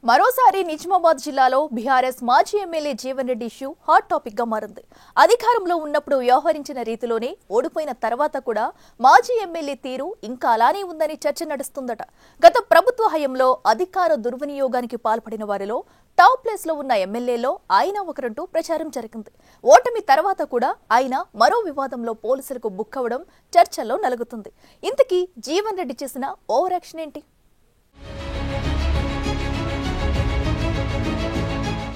మరోసారి నిజామాబాద్ జిల్లాలో బీఆర్ఎస్ మాజీ MLA Jeevan Reddy issue hot topic గా మారింది. అధికారంలో ఉన్నప్పుడు వ్యవహరించిన రీతిలోనే ఓడిపోయిన తర్వాత కూడా మాజీ ఎమ్మెల్యే తీరు ఇంకా అలానే ఉందని చర్చ నడుస్తుందట. గత ప్రభుత్వ హయాంలో అధికార దుర్వినియోగానికి పాల్పడిన వారిలో టాప్ ప్లేస్ లో ఉన్న ఎమ్మెల్యేలో ఆయన ఒకరంటూ ప్రచారం జరిగింది. ఓటమి తర్వాత కూడా ఆయన మరో వివాదంలో పోలీసులకు బుక్కవడం చర్చల్లో నలుగుతుంది. ఇంతకీ జీవన్ రెడ్డి చేసిన ఓవర్ యాక్షన్ ఏంటి?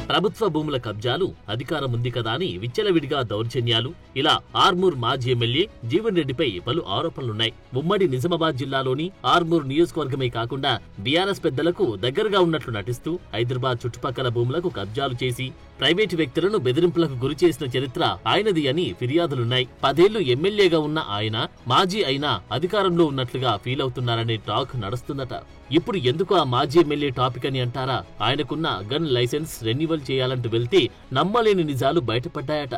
ప్రభుత్వ భూముల కబ్జాలు, అధికారం ఉంది కదా అని విచ్చలవిడిగా దౌర్జన్యాలు, ఇలా ఆర్మూర్ మాజీ ఎమ్మెల్యే జీవన్ రెడ్డిపై పలు ఆరోపణలున్నాయి. ఉమ్మడి నిజామాబాద్ జిల్లాలోని ఆర్మూర్ నియోజకవర్గమే కాకుండా బీఆర్ఎస్ పెద్దలకు దగ్గరగా ఉన్నట్లు నటిస్తూ హైదరాబాద్ చుట్టుపక్కల భూములకు కబ్జాలు చేసి ప్రైవేటు వ్యక్తులను బెదిరింపులకు గురి చేసిన చరిత్ర ఆయనది అని ఫిర్యాదులున్నాయి. 10 ఏళ్లు ఎమ్మెల్యేగా ఉన్న ఆయన మాజీ అయినా అధికారంలో ఉన్నట్లుగా ఫీల్ అవుతున్నారనే టాక్ నడుస్తుందట. ఇప్పుడు ఎందుకు ఆ మాజీ ఎమ్మెల్యే టాపిక్ అని అంటారా? ఆయనకున్న గన్ లైసెన్స్ రెన్యువల్ చేయాలంటూ వెళ్తే నమ్మలేని నిజాలు బయటపడ్డాయట.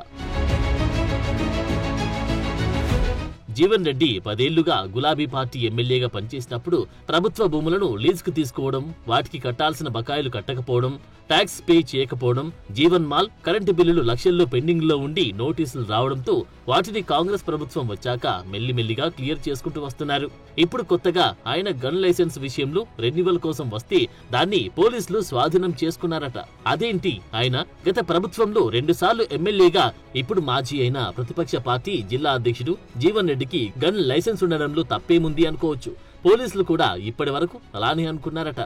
జీవన్ రెడ్డి 10 ఏళ్లుగా గులాబీ పార్టీ ఎమ్మెల్యేగా పనిచేసినప్పుడు ప్రభుత్వ భూములను లీజుకు తీసుకోవడం, వాటికి కట్టాల్సిన బకాయిలు కట్టకపోవడం, ట్యాక్స్ పే చేయకపోవడం, జీవన్ మాల్ కరెంటు బిల్లులు లక్షల్లో పెండింగ్ లో ఉండి నోటీసులు రావడంతో వాటిని కాంగ్రెస్ ప్రభుత్వం వచ్చాక మెల్లిమెల్లిగా క్లియర్ చేసుకుంటూ వస్తున్నారు. ఇప్పుడు కొత్తగా ఆయన గన్ లైసెన్స్ విషయంలో రెన్యువల్ కోసం వస్తే దాన్ని పోలీసులు స్వాధీనం చేసుకున్నారట. అదేంటి? ఆయన గత ప్రభుత్వంలో 2 సార్లు ఎమ్మెల్యేగా, ఇప్పుడు మాజీ అయిన ప్రతిపక్ష పార్టీ జిల్లా అధ్యక్షుడు జీవన్ రెడ్డికి గన్ లైసెన్స్ ఉండడంలో తప్పేముంది అనుకోవచ్చు. పోలీసులు కూడా ఇప్పటి వరకు అలానే అనుకున్నారట.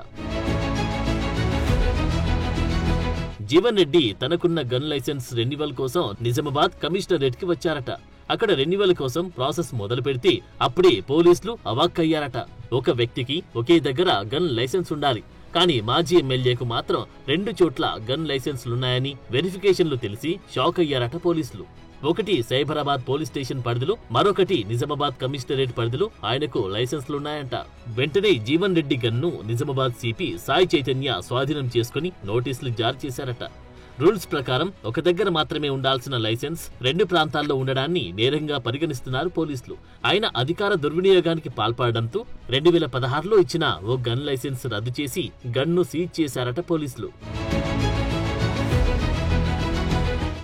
జీవన్ రెడ్డి తనకున్న గన్ లైసెన్స్ రెన్యువల్ కోసం నిజామాబాద్ కమిషనరేట్ కి వచ్చారట. అక్కడ రెన్యువల్ కోసం ప్రాసెస్ మొదలు పెడితే అప్పుడే పోలీసులు అవాక్కయ్యారట. ఒక వ్యక్తికి ఒకే దగ్గర గన్ లైసెన్స్ ఉండాలి, కానీ మాజీ ఎమ్మెల్యేకు మాత్రం 2 చోట్ల గన్ లైసెన్స్లున్నాయని వెరిఫికేషన్లు తెలిసి షాక్ అయ్యారట పోలీసులు. ఒకటి సైబరాబాద్ పోలీస్ స్టేషన్ పరిధిలో, మరొకటి నిజామాబాద్ కమిషనరేట్ పరిధిలో ఆయనకు లైసెన్స్లున్నాయంట. వెంటనే జీవన్ రెడ్డి గన్ను నిజామాబాద్ సిపి సాయి చైతన్య స్వాధీనం చేసుకుని నోటీసులు జారీ చేశారట. రూల్స్ ప్రకారం ఒక దగ్గర మాత్రమే ఉండాల్సిన లైసెన్స్ 2 ప్రాంతాల్లో ఉండడాన్ని నేరంగా పరిగణిస్తున్నారు పోలీసులు. ఆయన అధికార దుర్వినియోగానికి పాల్పడడంతో 2016లో ఇచ్చిన ఓ గన్ లైసెన్స్ రద్దు చేసి గన్ను సీజ్ చేశారట పోలీసులు.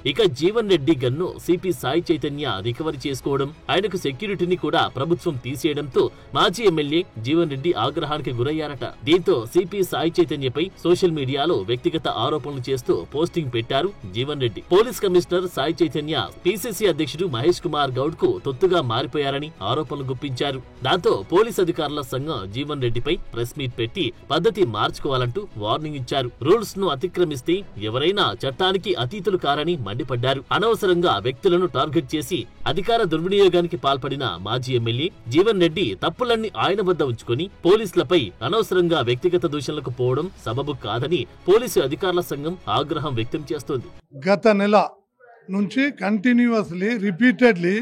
ఇక Jeevan Reddy gun CP Sai Chaitanya recovery చేసుకోవడం, ఆయనకు సెక్యూరిటీని కూడా ప్రభుత్వం తీసేయడంతో మాజీ ఎమ్మెల్యే జీవన్ రెడ్డి ఆగ్రహానికి గురయ్యారట. దీంతో సిపి సాయి చైతన్యపై సోషల్ మీడియాలో వ్యక్తిగత ఆరోపణలు చేస్తూ పోస్టింగ్ పెట్టారు Jeevan Reddy. Police commissioner Sai Chaitanya PCC అధ్యక్షుడు మహేష్ కుమార్ గౌడ్ కు తొత్తుగా మారిపోయారని ఆరోపణలు గుప్పించారు. దాంతో పోలీస్ అధికారుల సంఘం జీవన్ రెడ్డిపై ప్రెస్ మీట్ పెట్టి పద్ధతి మార్చుకోవాలంటూ వార్నింగ్ ఇచ్చారు. రూల్స్ ను అతిక్రమిస్తే ఎవరైనా చట్టానికి అతీతులు కారని మండిపడ్డారు. అనవసరంగా వ్యక్తులను టార్గెట్ చేసి అధికార దుర్వినియోగానికి పాల్పడిన మాజీ ఎమ్మెల్యే జీవన్ రెడ్డి తప్పులన్నీ ఆయన వద్ద ఉంచుకొని పోలీసులపై అనవసరంగా వ్యక్తిగత దూషణలకు పోవడం సబబు కాదని పోలీసు అధికారుల సంఘం ఆగ్రహం వ్యక్తం చేస్తోంది. గత నెల నుంచి కంటిన్యూస్లీ రిపీటెడ్లీ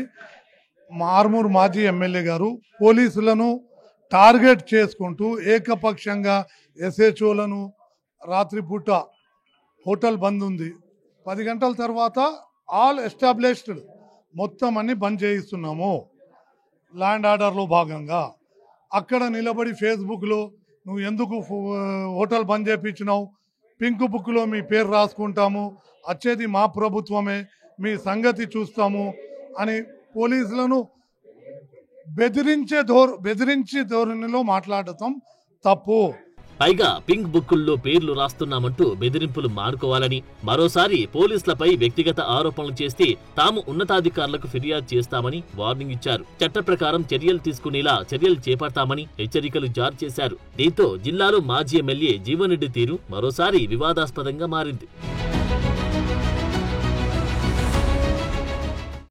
ఆర్మూర్ మాజీ ఎమ్మెల్యే గారు పోలీసులను టార్గెట్ చేసుకుంటూ ఏకపక్షంగా ఎస్హెచ్ఓలను రాత్రిపూట హోటల్ బంద్ ఉంది, 10 గంటల తర్వాత ఆల్ ఎస్టాబ్లిష్డ్ మొత్తం అన్ని బంద్ చేయిస్తున్నాము ల్యాండ్ ఆర్డర్లో భాగంగా. అక్కడ నిలబడి ఫేస్బుక్లో నువ్వు ఎందుకు హోటల్ బంద్ చేయించినావు, పింక్ బుక్లో మీ పేరు రాసుకుంటాము, వచ్చేది మా ప్రభుత్వమే, మీ సంగతి చూస్తాము అని పోలీసులను బెదిరించి ధోరణిలో మాట్లాడటం తప్పు. పైగా పింక్ బుక్కుల్లో పేర్లు రాస్తున్నామంటూ బెదిరింపులు మానుకోవాలని, మరోసారి పోలీసులపై వ్యక్తిగత ఆరోపణలు చేస్తే తాము ఉన్నతాధికారులకు ఫిర్యాదు చేస్తామని వార్నింగ్ ఇచ్చారు. చట్ట ప్రకారం చర్యలు తీసుకునేలా చర్యలు చేపడతామని హెచ్చరికలు జారీ చేశారు. దీంతో జిల్లాలో మాజీ ఎమ్మెల్యే జీవన్ రెడ్డి తీరు మరోసారి వివాదాస్పదంగా మారింది.